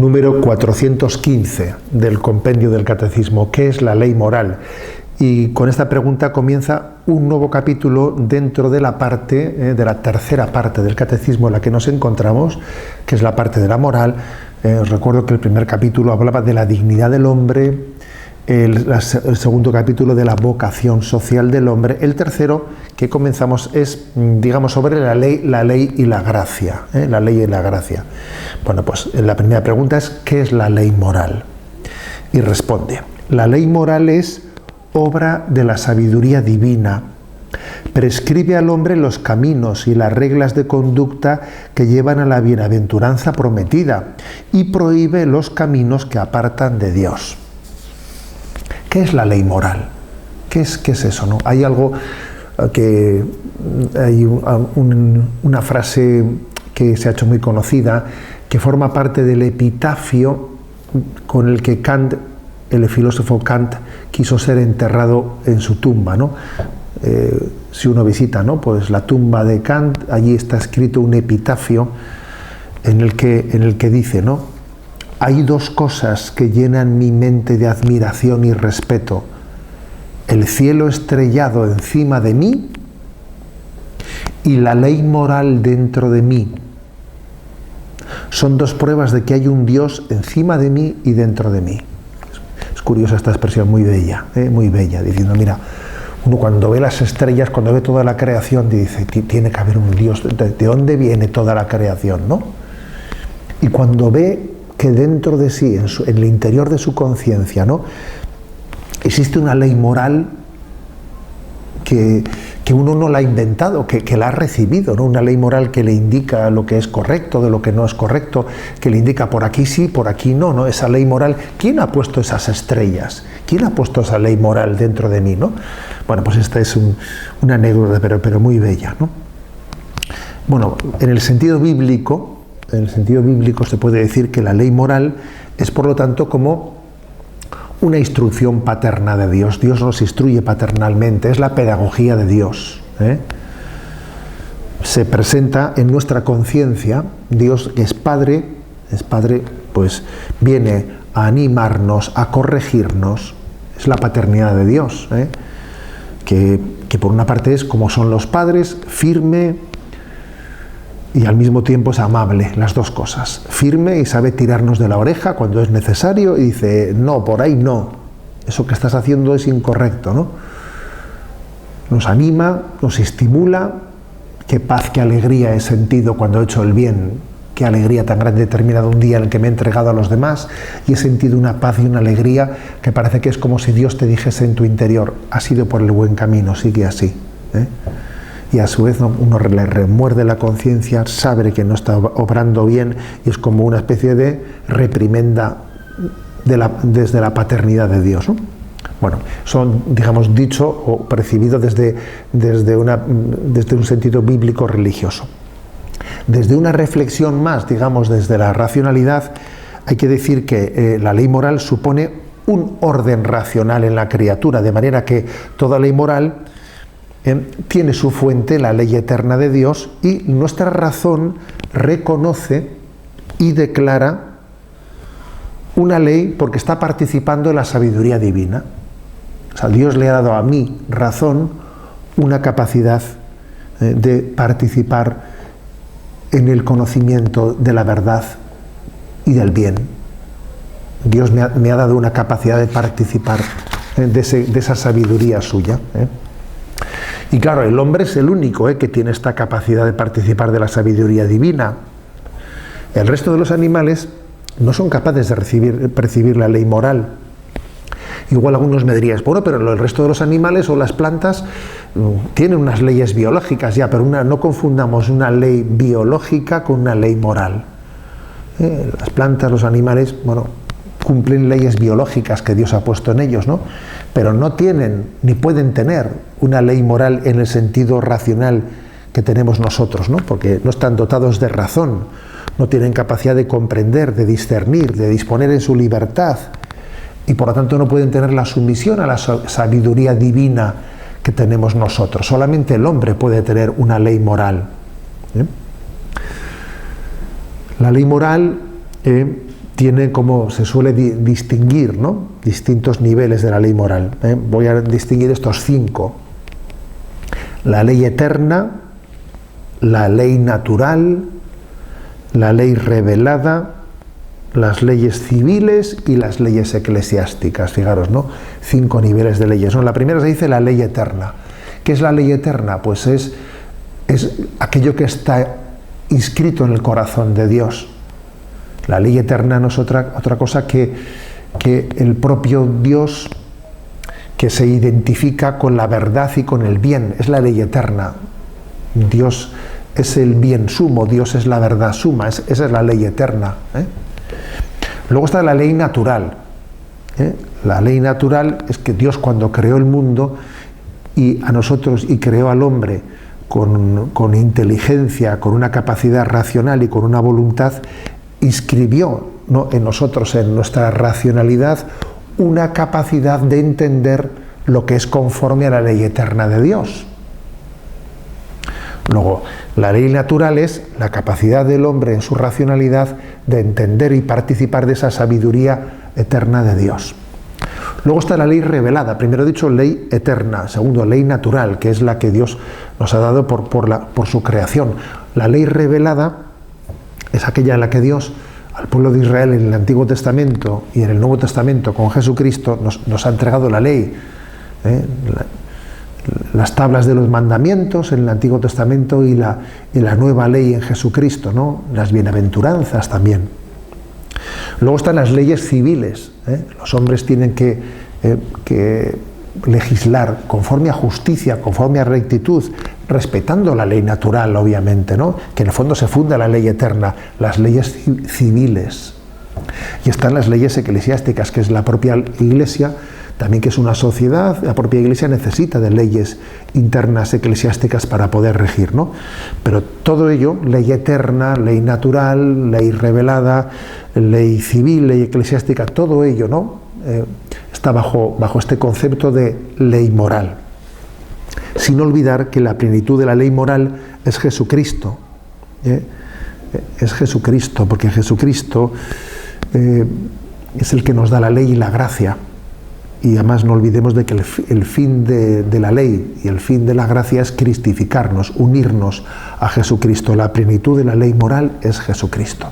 número 415 del compendio del Catecismo. ¿Qué es la ley moral? Y con esta pregunta comienza un nuevo capítulo dentro de la parte, de la tercera parte del Catecismo en la que nos encontramos, que es la parte de la moral. Os recuerdo que el primer capítulo hablaba de la dignidad del hombre, el segundo capítulo de la vocación social del hombre, el tercero que comenzamos es, digamos, sobre la ley y la gracia, la ley y la gracia. Bueno, pues la primera pregunta es ¿qué es la ley moral? Y responde: la ley moral es obra de la sabiduría divina. Prescribe al hombre los caminos y las reglas de conducta que llevan a la bienaventuranza prometida y prohíbe los caminos que apartan de Dios. ¿Qué es la ley moral? ¿Qué es eso, no? Hay algo que hay una frase que se ha hecho muy conocida, que forma parte del epitafio con el que Kant, el filósofo Kant, quiso ser enterrado en su tumba, ¿no? Si uno visita, ¿no?, pues la tumba de Kant, allí está escrito un epitafio en el que dice, ¿no?: hay dos cosas que llenan mi mente de admiración y respeto: el cielo estrellado encima de mí y la ley moral dentro de mí. Son dos pruebas de que hay un Dios encima de mí y dentro de mí. Es curiosa esta expresión, muy bella, diciendo, mira, uno cuando ve las estrellas, cuando ve toda la creación, dice, tiene que haber un Dios. ¿De dónde viene toda la creación, no? Y cuando ve que dentro de sí, en el interior de su conciencia, ¿no?, existe una ley moral que uno no la ha inventado, que la ha recibido, ¿no? Una ley moral que le indica lo que es correcto, de lo que no es correcto, que le indica por aquí sí, por aquí no, ¿no? Esa ley moral, ¿quién ha puesto esas estrellas? ¿Quién ha puesto esa ley moral dentro de mí, no? Bueno, pues esta es una anécdota, pero muy bella, ¿no? Bueno, en el sentido bíblico se puede decir que la ley moral es, por lo tanto, como una instrucción paterna de Dios. Dios nos instruye paternalmente, es la pedagogía de Dios, ¿eh? Se presenta en nuestra conciencia. Dios, que es Padre, pues viene a animarnos, a corregirnos. Es la paternidad de Dios, ¿eh? Que por una parte es como son los padres, firme, y al mismo tiempo es amable, las dos cosas. Firme y sabe tirarnos de la oreja cuando es necesario y dice, no, por ahí no, eso que estás haciendo es incorrecto, ¿no? Nos anima, nos estimula. Qué paz, qué alegría he sentido cuando he hecho el bien, qué alegría tan grande he terminado un día en el que me he entregado a los demás y he sentido una paz y una alegría que parece que es como si Dios te dijese en tu interior, has ido por el buen camino, sigue así, ¿eh? Y a su vez uno le remuerde la conciencia, sabe que no está obrando bien y es como una especie de reprimenda desde la paternidad de Dios, ¿no? Bueno, son, digamos, dicho o percibido desde un sentido bíblico religioso. Desde una reflexión más, digamos, desde la racionalidad, hay que decir que la ley moral supone un orden racional en la criatura, de manera que toda ley moral tiene su fuente en la ley eterna de Dios y nuestra razón reconoce y declara una ley porque está participando en la sabiduría divina. O sea, Dios le ha dado a mi razón una capacidad de participar en el conocimiento de la verdad y del bien. Dios me ha dado una capacidad de participar de esa sabiduría suya, ¿eh? Y claro, el hombre es el único que tiene esta capacidad de participar de la sabiduría divina. El resto de los animales no son capaces de percibir la ley moral. Igual algunos me dirían, bueno, pero el resto de los animales o las plantas tienen unas leyes biológicas, ya, pero no confundamos una ley biológica con una ley moral. Las plantas, los animales, bueno, cumplen leyes biológicas que Dios ha puesto en ellos, ¿no? Pero no tienen ni pueden tener una ley moral en el sentido racional que tenemos nosotros, ¿no? Porque no están dotados de razón, no tienen capacidad de comprender, de discernir, de disponer en su libertad, y por lo tanto no pueden tener la sumisión a la sabiduría divina que tenemos nosotros. Solamente el hombre puede tener una ley moral, ¿eh? La ley moral tiene, como se suele distinguir, ¿no?, distintos niveles de la ley moral. Voy a distinguir estos 5. La ley eterna, la ley natural, la ley revelada, las leyes civiles y las leyes eclesiásticas. Fijaros, ¿no?, 5 niveles de leyes, ¿no? La primera se dice la ley eterna. ¿Qué es la ley eterna? Pues es aquello que está inscrito en el corazón de Dios. La ley eterna no es otra cosa que el propio Dios, que se identifica con la verdad y con el bien. Es la ley eterna. Dios es el bien sumo, Dios es la verdad suma, esa es la ley eterna. Luego está la ley natural. La ley natural es que Dios, cuando creó el mundo y a nosotros, y creó al hombre con inteligencia, con una capacidad racional y con una voluntad, inscribió, ¿no?, en nosotros, en nuestra racionalidad, una capacidad de entender lo que es conforme a la ley eterna de Dios. Luego, la ley natural es la capacidad del hombre en su racionalidad de entender y participar de esa sabiduría eterna de Dios. Luego está la ley revelada. Primero he dicho ley eterna. Segundo, ley natural, que es la que Dios nos ha dado por su creación. La ley revelada es aquella en la que Dios, al pueblo de Israel en el Antiguo Testamento y en el Nuevo Testamento con Jesucristo, nos ha entregado la ley. Las tablas de los mandamientos en el Antiguo Testamento y la nueva ley en Jesucristo, ¿no?, las bienaventuranzas también. Luego están las leyes civiles. Los hombres tienen que legislar conforme a justicia, conforme a rectitud, respetando la ley natural, obviamente, ¿no?, que en el fondo se funda la ley eterna, las leyes civiles. Y están las leyes eclesiásticas, que es la propia Iglesia, también, que es una sociedad. La propia Iglesia necesita de leyes internas eclesiásticas para poder regir, ¿no? Pero todo ello, ley eterna, ley natural, ley revelada, ley civil, ley eclesiástica, todo ello, ¿no?, está bajo este concepto de ley moral. Sin olvidar que la plenitud de la ley moral es Jesucristo. Es Jesucristo, porque Jesucristo es el que nos da la ley y la gracia. Y además no olvidemos de que el fin de la ley y el fin de la gracia es cristificarnos, unirnos a Jesucristo. La plenitud de la ley moral es Jesucristo.